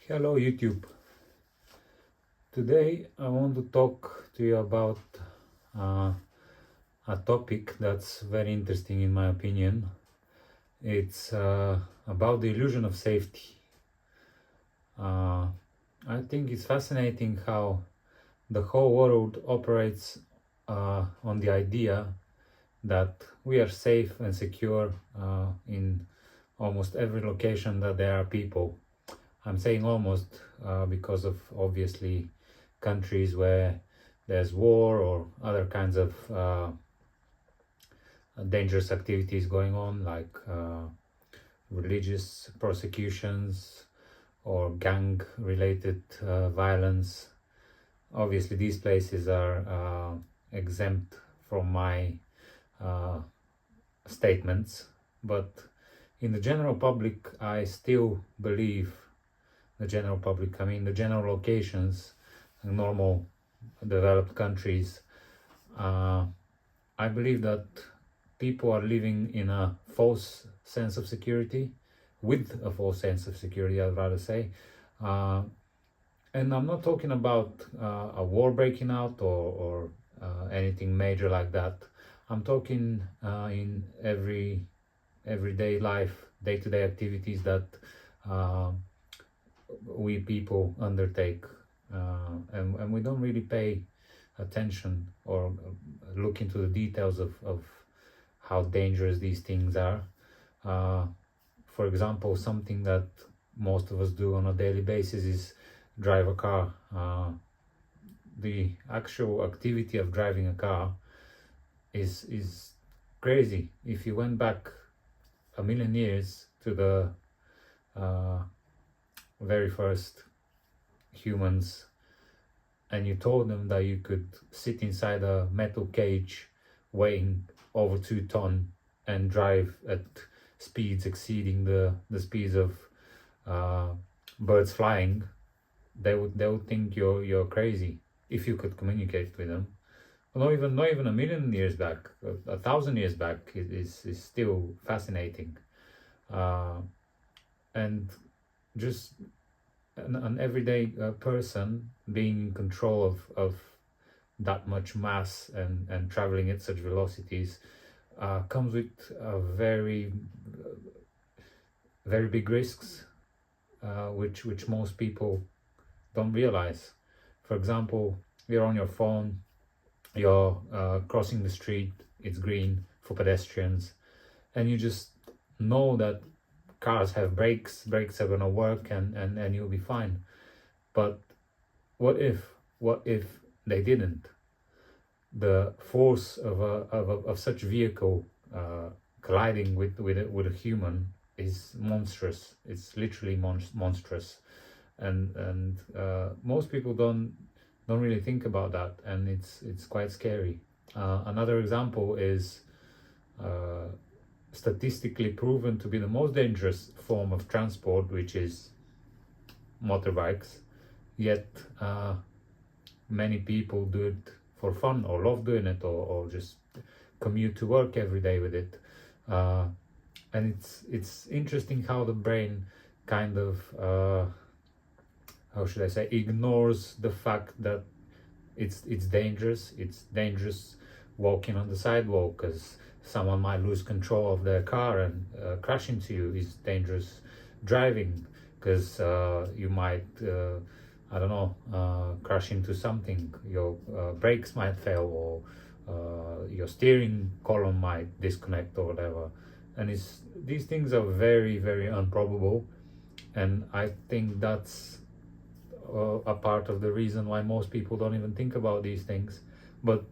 Hello YouTube. Today I want to talk to you about uh, a topic that's very interesting in my opinion. It's about the illusion of safety. Uh, I think it's fascinating how the whole world operates on the idea that we are safe and secure in almost every location that there are people. I'm saying almost because of obviously countries where there's war or other kinds of dangerous activities going on, like religious persecutions or gang related violence. Obviously, these places are exempt from my uh, statements, but in the general public, I still believe the general public, I mean the general locations, normal developed countries, I believe that people are living in a false sense of security, with a false sense of security, I'd rather say. Uh, and I'm not talking about a war breaking out or anything major like that. I'm talking in everyday life, day-to-day activities that uh, we people undertake, and we don't really pay attention or look into the details of how dangerous these things are. Uh, for example, something that most of us do on a daily basis is drive a car. The actual activity of driving a car is crazy. If you went back a million years to the uh, very first humans and you told them that you could sit inside a metal cage weighing over 2 tons and drive at speeds exceeding the speeds of uh, birds flying, they would think you're crazy if you could communicate with them. Not even a million years back, 1,000 years back is still fascinating, uh, and just an everyday person being in control of that much mass and traveling at such velocities comes with very big risks, which most people don't realize. For example, you're on your phone, you're crossing the street, it's green for pedestrians, and you just know that cars have brakes are gonna work, and you'll be fine. But what if they didn't? The force of such vehicle colliding with a human is monstrous. It's literally monstrous, and most people don't really think about that, and it's quite scary. Another example is uh, statistically proven to be the most dangerous form of transport, which is motorbikes. Yet many people do it for fun or love doing it, or just commute to work every day with it. And it's interesting how the brain kind of how should I say, ignores the fact that it's dangerous. It's dangerous walking on the sidewalk because someone might lose control of their car and crash into you. Is dangerous driving because you might I don't know, crash into something. Your brakes might fail, or your steering column might disconnect or whatever. And these things are very improbable, and I think that's a part of the reason why most people don't even think about these things. But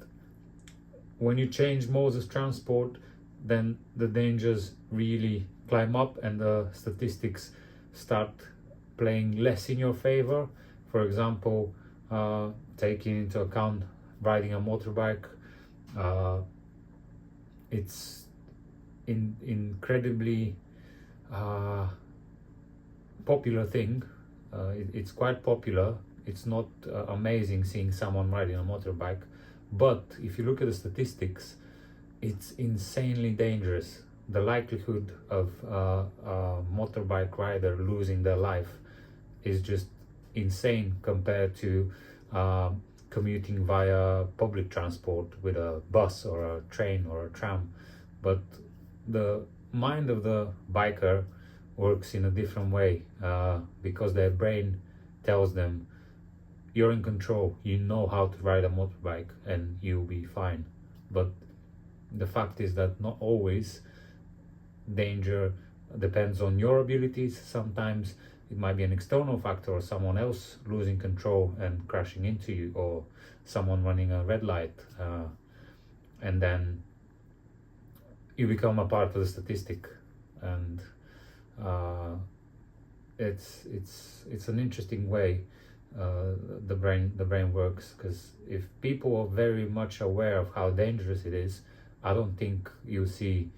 when you change modes of transport, then the dangers really climb up and the statistics start playing less in your favor. For example, taking into account riding a motorbike, it's incredibly popular thing. It's quite popular. It's not amazing seeing someone riding a motorbike, but if you look at the statistics, it's insanely dangerous. The likelihood of a motorbike rider losing their life is just insane compared to commuting via public transport with a bus or a train or a tram. But the mind of the biker works in a different way, because their brain tells them you're in control, you know how to ride a motorbike and you'll be fine. But the fact is that not always danger depends on your abilities. Sometimes it might be an external factor, or someone else losing control and crashing into you, or someone running a red light, and then you become a part of the statistic. And it's an interesting way the brain works, because if people are very much aware of how dangerous it is, I don't think you'll see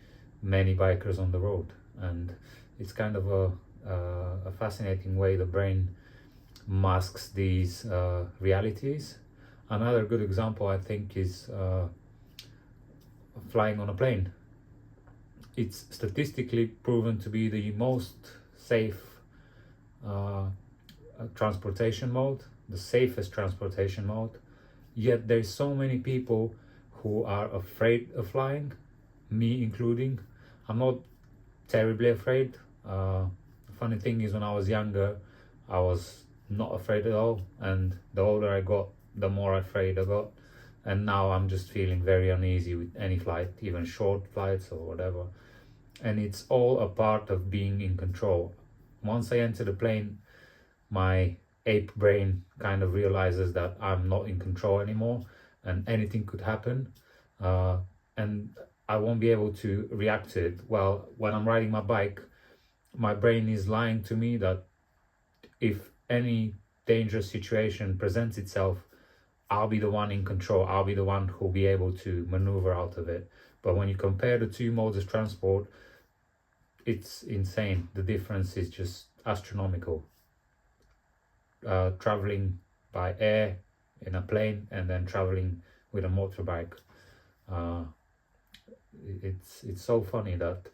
many bikers on the road. And it's kind of a fascinating way the brain masks these realities. Another good example, I think, is flying on a plane. It's statistically proven to be the most safe transportation mode, the safest transportation mode. Yet there's so many people who are afraid of flying, me including. I'm not terribly afraid. The funny thing is, when I was younger, I was not afraid at all, and the older I got, the more afraid I got. And now I'm just feeling very uneasy with any flight, even short flights or whatever. And it's all a part of being in control. Once I enter the plane, my ape brain kind of realizes that I'm not in control anymore, and anything could happen, and I won't be able to react to it. Well, when I'm riding my bike, my brain is lying to me that if any dangerous situation presents itself, I'll be the one in control. I'll be the one who'll be able to maneuver out of it. But when you compare the two modes of transport, it's insane. The difference is just astronomical. Traveling by air in a plane, and then traveling with a motorbike. It's so funny that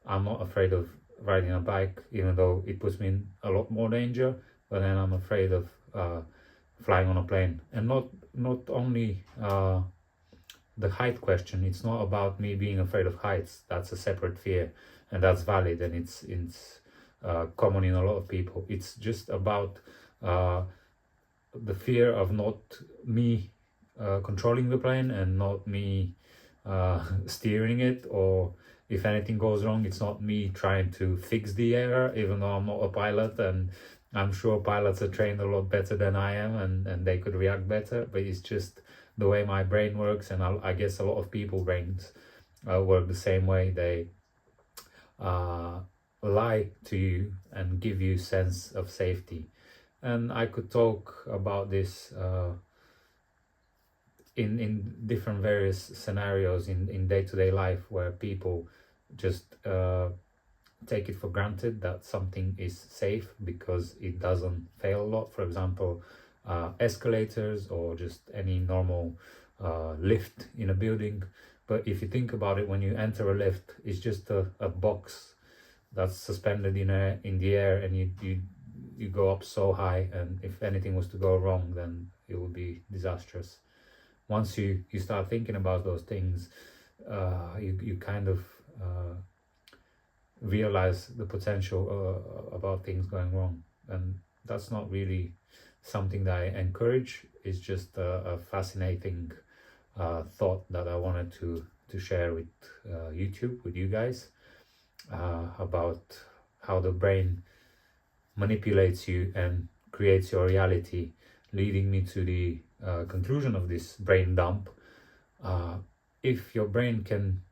I'm not afraid of riding a bike, even though it puts me in a lot more danger. But then I'm afraid of flying on a plane. And not only the height question. It's not about me being afraid of heights. That's a separate fear, and that's valid, and it's common in a lot of people. It's just about the fear of not me controlling the plane, and not me steering it, or if anything goes wrong, it's not me trying to fix the error, even though I'm not a pilot, and I'm sure pilots are trained a lot better than I am, and they could react better. But it's just the way my brain works, and I guess a lot of people's brains work the same way. They lie to you and give you sense of safety. And I could talk about this in different various scenarios in day-to-day life, where people just take it for granted that something is safe because it doesn't fail a lot. For example, escalators, or just any normal lift in a building. But if you think about it, when you enter a lift, it's just a box that's suspended in the air, and you go up so high, and if anything was to go wrong, then it would be disastrous. Once you start thinking about those things, you kind of realize the potential about things going wrong. And that's not really something that I encourage. It's just a fascinating thought that I wanted to share with YouTube, with you guys, about how the brain manipulates you and creates your reality, leading me to the conclusion of this brain dump. If your brain can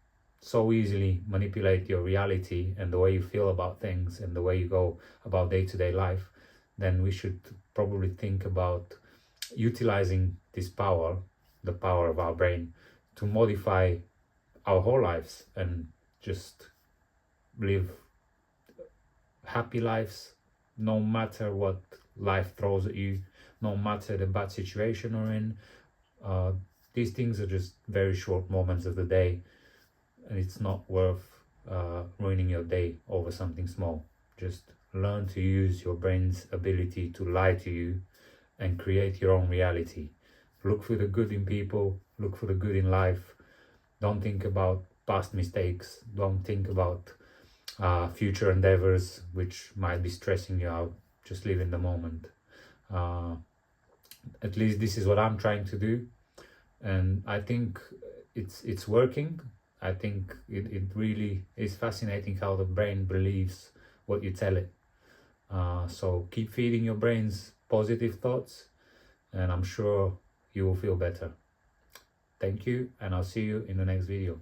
so easily manipulate your reality and the way you feel about things and the way you go about day-to-day life, then we should probably think about utilizing this power, the power of our brain, to modify our whole lives and just live happy lives, no matter what life throws at you, no matter the bad situation you're in. These things are just very short moments of the day, and it's not worth ruining your day over something small. Just learn to use your brain's ability to lie to you and create your own reality. Look for the good in people, look for the good in life. Don't think about past mistakes. Don't think about future endeavors which might be stressing you out. Just live in the moment. At least this is what I'm trying to do, and I think it's working. I think it really is fascinating how the brain believes what you tell it. So keep feeding your brains positive thoughts, and I'm sure you will feel better. Thank you, and I'll see you in the next video.